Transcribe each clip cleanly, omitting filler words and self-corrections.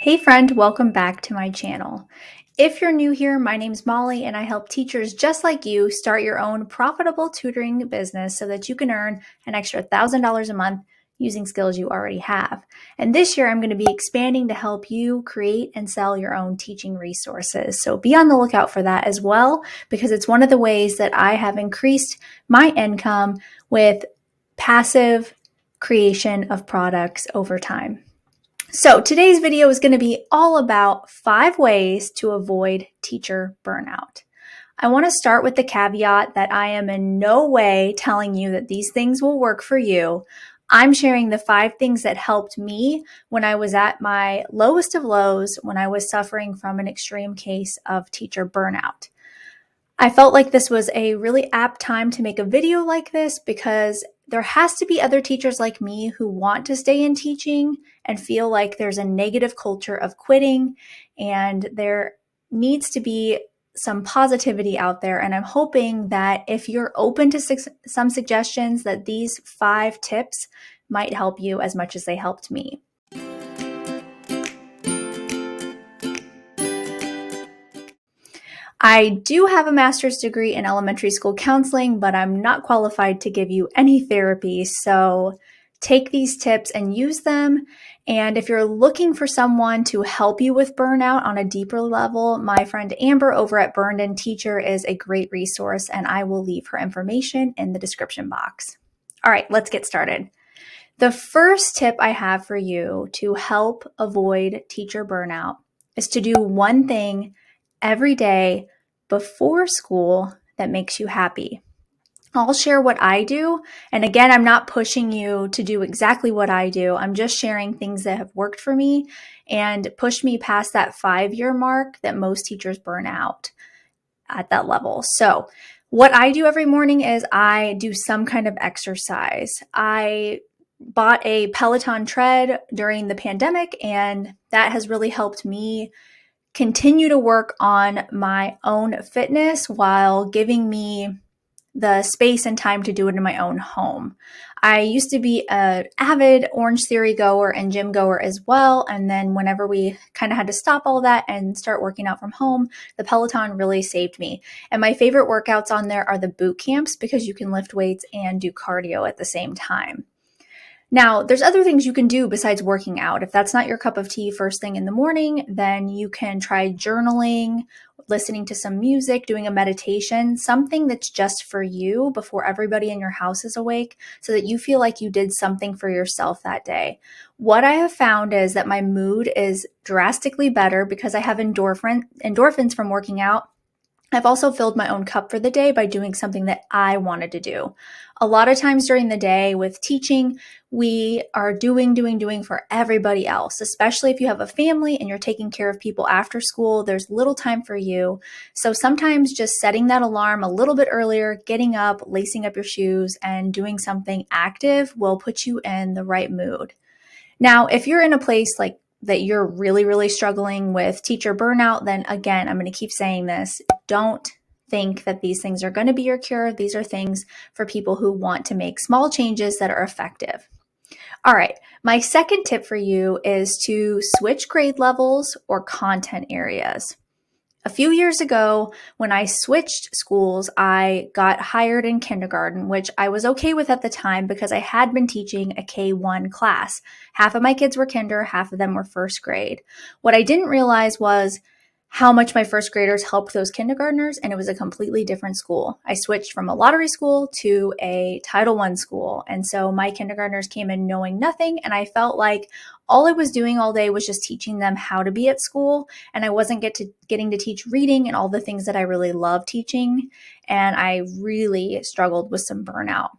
Hey friend, welcome back to my channel. If you're new here, my name's Molly and I help teachers just like you start your own profitable tutoring business so that you can earn an extra $1,000 a month using skills you already have. And this year I'm going to be expanding to help you create and sell your own teaching resources. So be on the lookout for that as well, because it's one of the ways that I have increased my income with passive creation of products over time. So today's video is going to be all about 5 ways to avoid teacher burnout. I want to start with the caveat that I am in no way telling you that these things will work for you. I'm sharing the 5 things that helped me when I was at my lowest of lows, when I was suffering from an extreme case of teacher burnout. I felt like this was a really apt time to make a video like this because there has to be other teachers like me who want to stay in teaching and feel like there's a negative culture of quitting, and there needs to be some positivity out there. And I'm hoping that if you're open to some suggestions, that these 5 tips might help you as much as they helped me. I do have a master's degree in elementary school counseling, but I'm not qualified to give you any therapy. So take these tips and use them. And if you're looking for someone to help you with burnout on a deeper level, my friend Amber over at Burned In Teacher is a great resource, and I will leave her information in the description box. All right, let's get started. The first tip I have for you to help avoid teacher burnout is to do one thing every day before school that makes you happy. I'll share what I do. And again, I'm not pushing you to do exactly what I do. I'm just sharing things that have worked for me and pushed me past that 5-year mark that most teachers burn out at that level. So what I do every morning is I do some kind of exercise. I bought a Peloton tread during the pandemic, and that has really helped me continue to work on my own fitness while giving me the space and time to do it in my own home. I used to be an avid Orange Theory goer and gym goer as well. And then whenever we kind of had to stop all that and start working out from home, the Peloton really saved me. And my favorite workouts on there are the boot camps because you can lift weights and do cardio at the same time. Now, there's other things you can do besides working out. If that's not your cup of tea first thing in the morning, then you can try journaling, listening to some music, doing a meditation, something that's just for you before everybody in your house is awake, so that you feel like you did something for yourself that day. What I have found is that my mood is drastically better because I have endorphins from working out. I've also filled my own cup for the day by doing something that I wanted to do. A lot of times during the day with teaching, we are doing for everybody else, especially if you have a family and you're taking care of people after school. There's little time for you. So sometimes just setting that alarm a little bit earlier, getting up, lacing up your shoes, and doing something active will put you in the right mood. Now, if you're in a place like that you're really struggling with teacher burnout, then again, I'm going to keep saying this. Don't think that these things are going to be your cure. These are things for people who want to make small changes that are effective. All right, my second tip for you is to switch grade levels or content areas. A few years ago, when I switched schools, I got hired in kindergarten, which I was okay with at the time because I had been teaching a K-1 class. Half of my kids were kinder, half of them were first grade. What I didn't realize was how much my first graders helped those kindergartners, and it was a completely different school. I switched from a lottery school to a Title I school, and so my kindergartners came in knowing nothing, and I felt like all I was doing all day was just teaching them how to be at school, and I wasn't getting to teach reading and all the things that I really love teaching, and I really struggled with some burnout.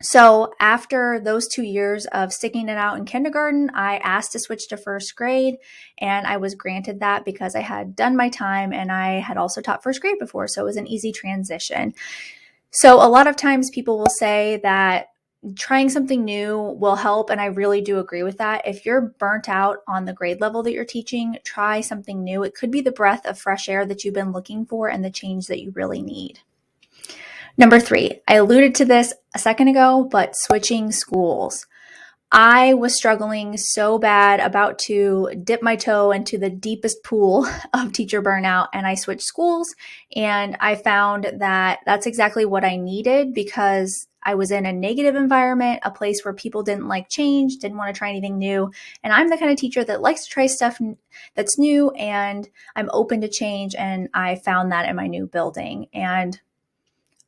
So after those 2 years of sticking it out in kindergarten, I asked to switch to first grade, and I was granted that because I had done my time and I had also taught first grade before, so it was an easy transition. So a lot of times people will say that trying something new will help, and I really do agree with that. If you're burnt out on the grade level that you're teaching, try something new. It could be the breath of fresh air that you've been looking for and the change that you really need. Number 3, I alluded to this a second ago, but switching schools. I was struggling so bad, about to dip my toe into the deepest pool of teacher burnout, and I switched schools, and I found that that's exactly what I needed because I was in a negative environment, a place where people didn't like change, didn't want to try anything new. And I'm the kind of teacher that likes to try stuff that's new, and I'm open to change. And I found that in my new building. And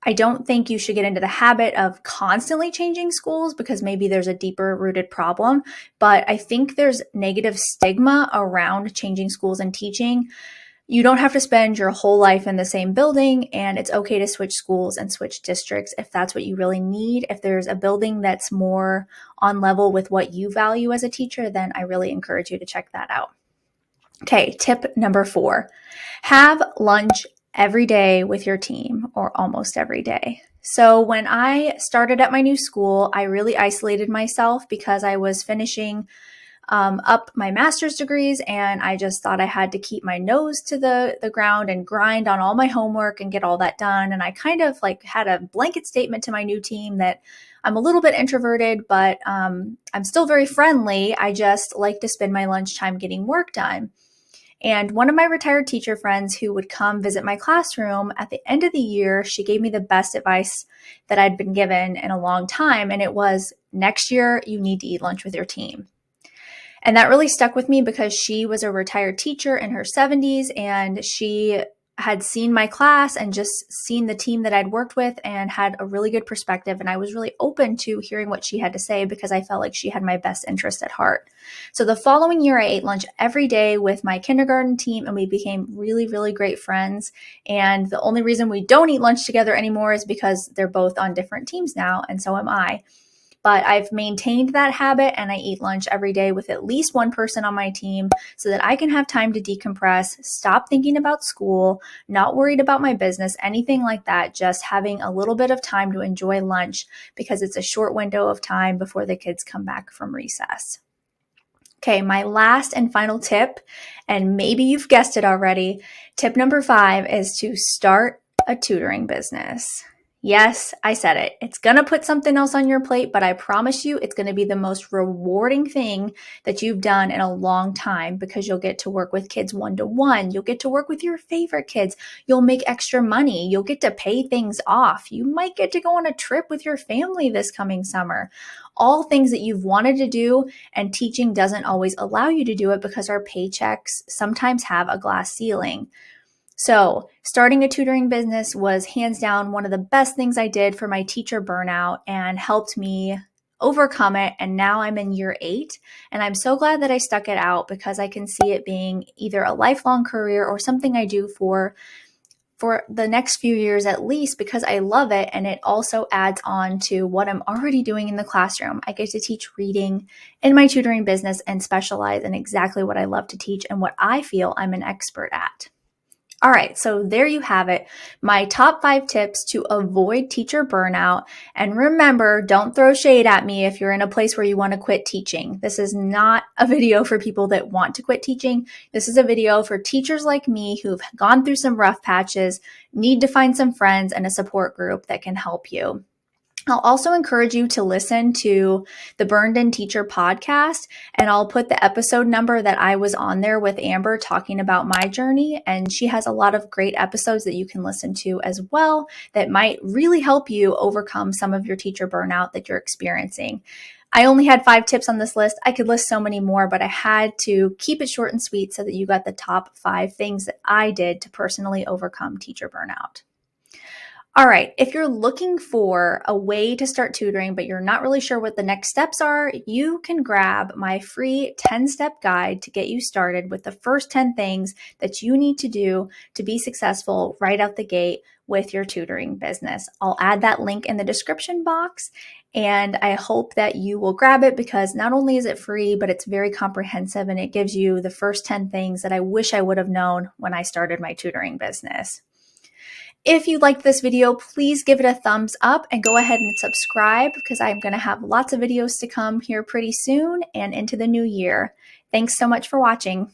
I don't think you should get into the habit of constantly changing schools because maybe there's a deeper rooted problem. But I think there's negative stigma around changing schools and teaching. You don't have to spend your whole life in the same building, and it's okay to switch schools and switch districts if that's what you really need. If there's a building that's more on level with what you value as a teacher, then I really encourage you to check that out. Okay, tip number 4, have lunch every day with your team, or almost every day. So when I started at my new school, I really isolated myself because I was finishing up my master's degrees, and I just thought I had to keep my nose to the ground and grind on all my homework and get all that done. And I kind of like had a blanket statement to my new team that I'm a little bit introverted, but I'm still very friendly. I just like to spend my lunchtime getting work done. And one of my retired teacher friends who would come visit my classroom at the end of the year, she gave me the best advice that I'd been given in a long time. And it was, next year, you need to eat lunch with your team. And that really stuck with me because she was a retired teacher in her 70s, and she had seen my class and just seen the team that I'd worked with and had a really good perspective. And I was really open to hearing what she had to say because I felt like she had my best interest at heart. So the following year, I ate lunch every day with my kindergarten team, and we became really, really great friends. And the only reason we don't eat lunch together anymore is because they're both on different teams now, and so am I. But I've maintained that habit, and I eat lunch every day with at least one person on my team so that I can have time to decompress, stop thinking about school, not worried about my business, anything like that, just having a little bit of time to enjoy lunch because it's a short window of time before the kids come back from recess. Okay, my last and final tip, and maybe you've guessed it already, tip number 5 is to start a tutoring business. Yes, I said it. It's going to put something else on your plate, but I promise you it's going to be the most rewarding thing that you've done in a long time because you'll get to work with kids one-to-one. You'll get to work with your favorite kids. You'll make extra money. You'll get to pay things off. You might get to go on a trip with your family this coming summer. All things that you've wanted to do, and teaching doesn't always allow you to do it because our paychecks sometimes have a glass ceiling. So starting a tutoring business was hands down one of the best things I did for my teacher burnout and helped me overcome it. And now I'm in year 8, and I'm so glad that I stuck it out because I can see it being either a lifelong career or something I do for the next few years at least because I love it. And it also adds on to what I'm already doing in the classroom. I get to teach reading in my tutoring business and specialize in exactly what I love to teach and what I feel I'm an expert at. All right, so there you have it, my top 5 tips to avoid teacher burnout. And remember, don't throw shade at me if you're in a place where you want to quit teaching. This is not a video for people that want to quit teaching. This is a video for teachers like me who've gone through some rough patches, need to find some friends and a support group that can help you. I'll also encourage you to listen to the Burned In Teacher podcast, and I'll put the episode number that I was on there with Amber talking about my journey. And she has a lot of great episodes that you can listen to as well that might really help you overcome some of your teacher burnout that you're experiencing. I only had 5 tips on this list. I could list so many more, but I had to keep it short and sweet so that you got the top 5 things that I did to personally overcome teacher burnout. All right, if you're looking for a way to start tutoring, but you're not really sure what the next steps are, you can grab my free 10-step guide to get you started with the first 10 things that you need to do to be successful right out the gate with your tutoring business. I'll add that link in the description box, and I hope that you will grab it because not only is it free, but it's very comprehensive and it gives you the first 10 things that I wish I would have known when I started my tutoring business. If you liked this video, please give it a thumbs up and go ahead and subscribe because I'm going to have lots of videos to come here pretty soon and into the new year. Thanks so much for watching.